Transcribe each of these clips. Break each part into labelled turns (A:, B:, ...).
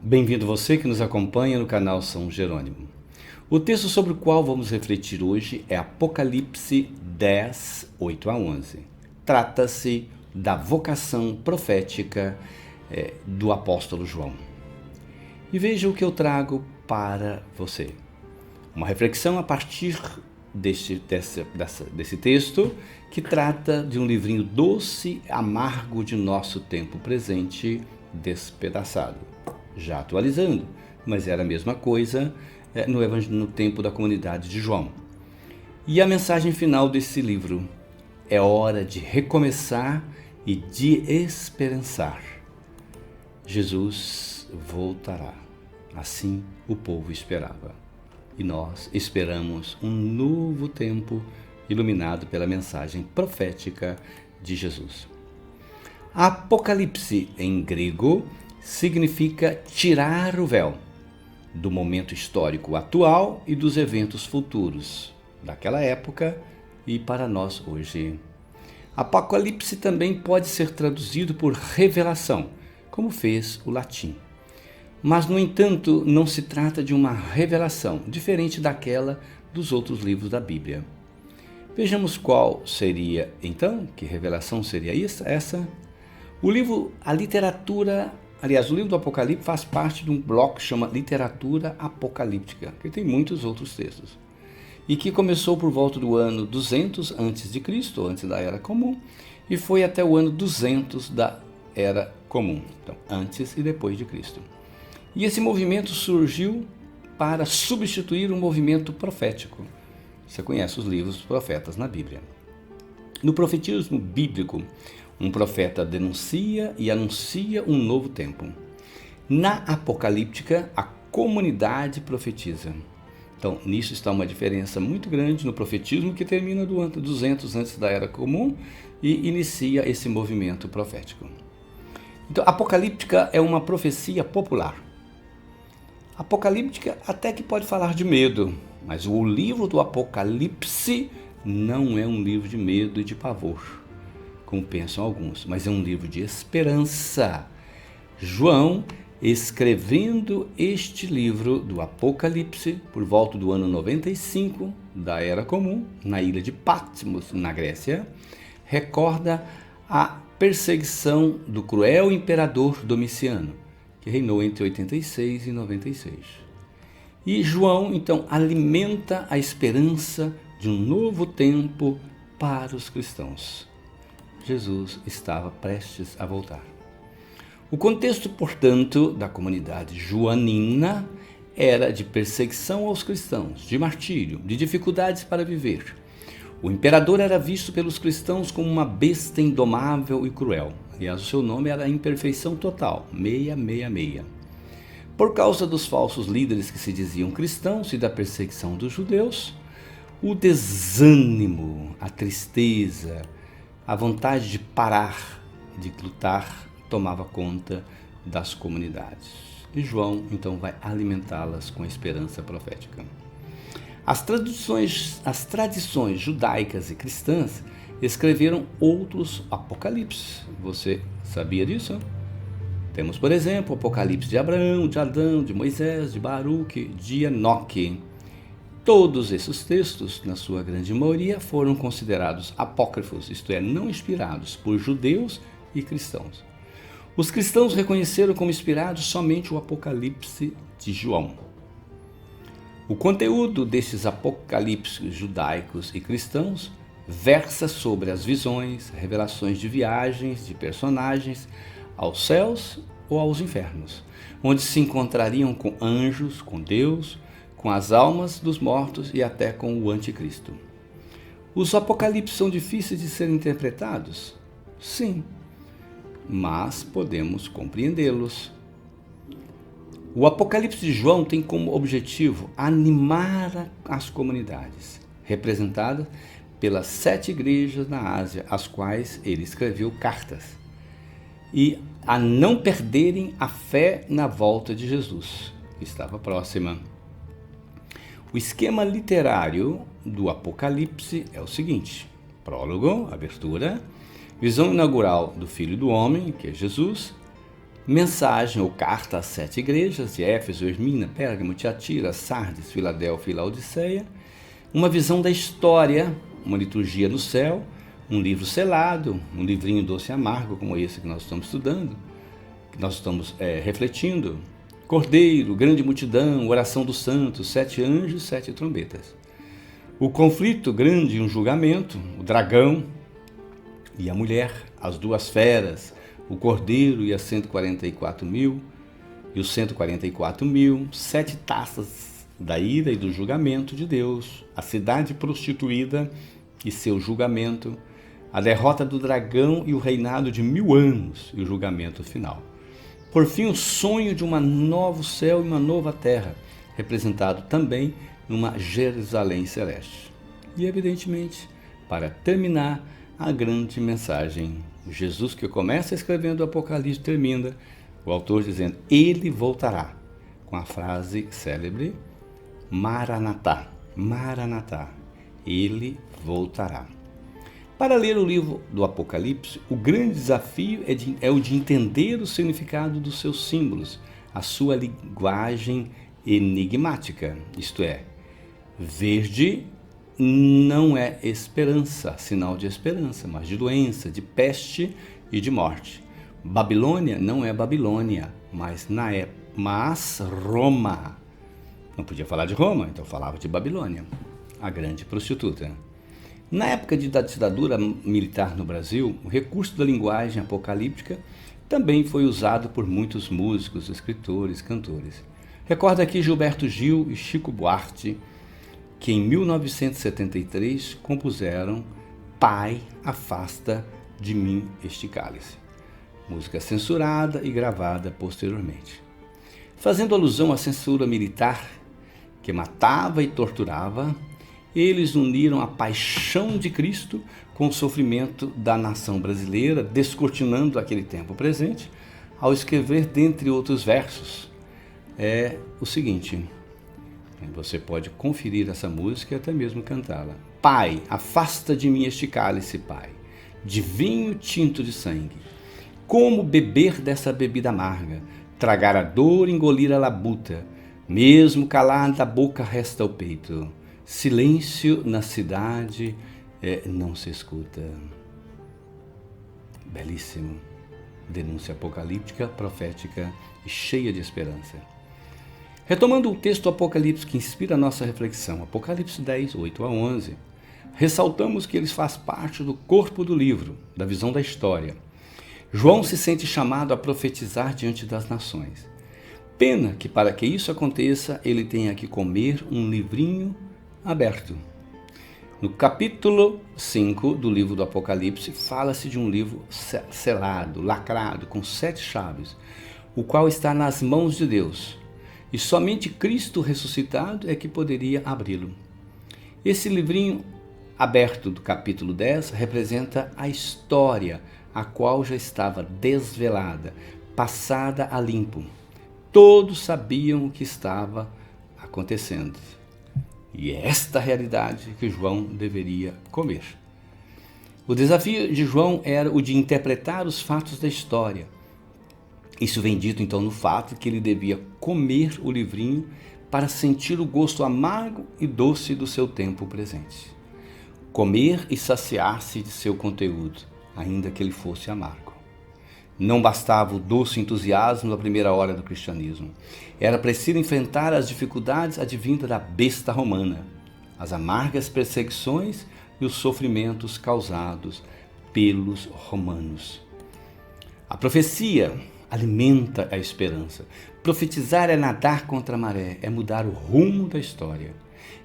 A: Bem-vindo você que nos acompanha no canal São Jerônimo. O texto sobre o qual vamos refletir hoje é Apocalipse 10, 8 a 11. Trata-se da vocação profética do apóstolo João. E veja o que eu trago para você. Uma reflexão a partir desse texto que trata de um livrinho doce, amargo de nosso tempo presente, despedaçado. Já atualizando, mas era a mesma coisa no tempo da comunidade de João. E a mensagem final desse livro: é hora de recomeçar e de esperançar. Jesus voltará. Assim o povo esperava. E nós esperamos um novo tempo iluminado pela mensagem profética de Jesus. Apocalipse, em grego, significa tirar o véu do momento histórico atual e dos eventos futuros daquela época e para nós hoje. Apocalipse também pode ser traduzido por revelação, como fez o latim. Mas, no entanto, não se trata de uma revelação diferente daquela dos outros livros da Bíblia. Vejamos qual seria, então, que revelação seria essa? O livro do Apocalipse faz parte de um bloco que chama Literatura Apocalíptica, que tem muitos outros textos, e que começou por volta do ano 200 a.C., antes da Era Comum, e foi até o ano 200 da Era Comum, então antes e depois de Cristo. E esse movimento surgiu para substituir um movimento profético. Você conhece os livros dos profetas na Bíblia. No profetismo bíblico, um profeta denuncia e anuncia um novo tempo. Na apocalíptica, a comunidade profetiza. Então, nisso está uma diferença muito grande no profetismo, que termina do ano 200 antes da Era Comum e inicia esse movimento profético. Então, apocalíptica é uma profecia popular. Apocalíptica até que pode falar de medo, mas o livro do Apocalipse não é um livro de medo e de pavor, como pensam alguns, mas é um livro de esperança. João, escrevendo este livro do Apocalipse por volta do ano 95 da Era Comum, na ilha de Patmos, na Grécia, recorda a perseguição do cruel imperador Domiciano, que reinou entre 86 e 96. E João, então, alimenta a esperança de um novo tempo para os cristãos. Jesus estava prestes a voltar. O contexto, portanto, da comunidade joanina era de perseguição aos cristãos, de martírio, de dificuldades para viver. O imperador era visto pelos cristãos como uma besta indomável e cruel. Aliás, o seu nome era Imperfeição Total, 666. Por causa dos falsos líderes que se diziam cristãos e da perseguição dos judeus, o desânimo, a tristeza, a vontade de parar, de lutar, tomava conta das comunidades. E João, então, vai alimentá-las com a esperança profética. As tradições judaicas e cristãs escreveram outros apocalipses. Você sabia disso? Temos, por exemplo, o Apocalipse de Abraão, de Adão, de Moisés, de Baruque, de Enoque. Todos esses textos, na sua grande maioria, foram considerados apócrifos, isto é, não inspirados por judeus e cristãos. Os cristãos reconheceram como inspirados somente o Apocalipse de João. O conteúdo desses apocalipses judaicos e cristãos versa sobre as visões, revelações de viagens de personagens aos céus ou aos infernos, onde se encontrariam com anjos, com Deus, com as almas dos mortos e até com o anticristo. Os apocalipses são difíceis de serem interpretados? Sim, mas podemos compreendê-los. O Apocalipse de João tem como objetivo animar as comunidades, representadas pelas 7 igrejas na Ásia, às quais ele escreveu cartas, e a não perderem a fé na volta de Jesus, que estava próxima. O esquema literário do Apocalipse é o seguinte: prólogo, abertura, visão inaugural do Filho do Homem, que é Jesus, mensagem ou carta às 7 igrejas de Éfeso, Esmirna, Pérgamo, Tiatira, Sardes, Filadélfia e Laodiceia, uma visão da história, uma liturgia no céu, um livro selado, um livrinho doce e amargo como esse que nós estamos estudando, que nós estamos refletindo, Cordeiro, grande multidão, oração dos santos, 7 anjos, 7 trombetas. O conflito grande e um julgamento, o dragão e a mulher, as duas feras, o cordeiro e as 144 mil, e os 144 mil, 7 taças da ira e do julgamento de Deus, a cidade prostituída e seu julgamento, a derrota do dragão e o reinado de 1000 anos e o julgamento final. Por fim, o sonho de um novo céu e uma nova terra, representado também numa Jerusalém celeste. E, evidentemente, para terminar, a grande mensagem, Jesus que começa escrevendo o Apocalipse termina, o autor dizendo, ele voltará, com a frase célebre, Maranatá, Maranatá, ele voltará. Para ler o livro do Apocalipse, o grande desafio é o de entender o significado dos seus símbolos, a sua linguagem enigmática, isto é, verde não é esperança, sinal de esperança, mas de doença, de peste e de morte. Babilônia não é Babilônia, mas Roma. Não podia falar de Roma, então falava de Babilônia, a grande prostituta. Na época da ditadura militar no Brasil, o recurso da linguagem apocalíptica também foi usado por muitos músicos, escritores, cantores. Recorda aqui Gilberto Gil e Chico Buarque, que em 1973 compuseram Pai, afasta de mim este cálice. Música censurada e gravada posteriormente. Fazendo alusão à censura militar, que matava e torturava, eles uniram a paixão de Cristo com o sofrimento da nação brasileira, descortinando aquele tempo presente, ao escrever, dentre outros versos, o seguinte, você pode conferir essa música e até mesmo cantá-la. Pai, afasta de mim este cálice, Pai, de vinho tinto de sangue. Como beber dessa bebida amarga, tragar a dor, engolir a labuta, mesmo calada a boca resta o peito. Silêncio na cidade não se escuta. Belíssimo. Denúncia apocalíptica, profética e cheia de esperança. Retomando o texto do Apocalipse que inspira a nossa reflexão, Apocalipse 10, 8 a 11, ressaltamos que eles fazem parte do corpo do livro, da visão da história. João se sente chamado a profetizar diante das nações. Pena que para que isso aconteça, ele tenha que comer um livrinho aberto. No capítulo 5 do livro do Apocalipse, fala-se de um livro selado, lacrado, com 7 chaves, o qual está nas mãos de Deus, e somente Cristo ressuscitado é que poderia abri-lo. Esse livrinho aberto do capítulo 10 representa a história, a qual já estava desvelada, passada a limpo. Todos sabiam o que estava acontecendo. E é esta realidade que João deveria comer. O desafio de João era o de interpretar os fatos da história. Isso vem dito então no fato que ele devia comer o livrinho para sentir o gosto amargo e doce do seu tempo presente. Comer e saciar-se de seu conteúdo, ainda que ele fosse amargo. Não bastava o doce entusiasmo da primeira hora do cristianismo. Era preciso enfrentar as dificuldades advindas da besta romana, as amargas perseguições e os sofrimentos causados pelos romanos. A profecia alimenta a esperança. Profetizar é nadar contra a maré, é mudar o rumo da história.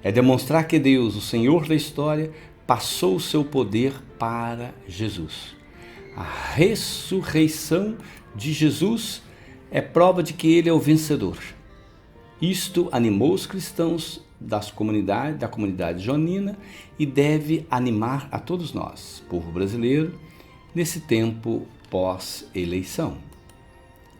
A: É demonstrar que Deus, o Senhor da história, passou o seu poder para Jesus. A ressurreição de Jesus é prova de que ele é o vencedor. Isto animou os cristãos da comunidade joanina e deve animar a todos nós, povo brasileiro, nesse tempo pós-eleição.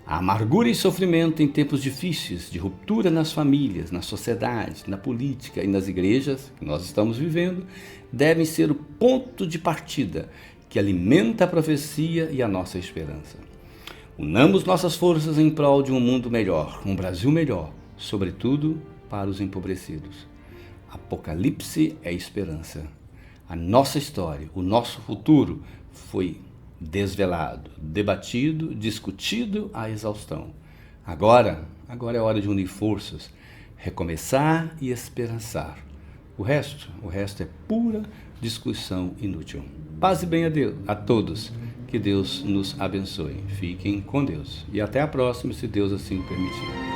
A: A amargura e sofrimento em tempos difíceis, de ruptura nas famílias, na sociedade, na política e nas igrejas que nós estamos vivendo, devem ser o ponto de partida que alimenta a profecia e a nossa esperança. Unamos nossas forças em prol de um mundo melhor, um Brasil melhor, sobretudo para os empobrecidos. Apocalipse é esperança. A nossa história, o nosso futuro foi desvelado, debatido, discutido à exaustão. Agora é hora de unir forças, recomeçar e esperançar. O resto é pura discussão inútil. Paz e bem a todos. Que Deus nos abençoe. Fiquem com Deus. E até a próxima, se Deus assim permitir.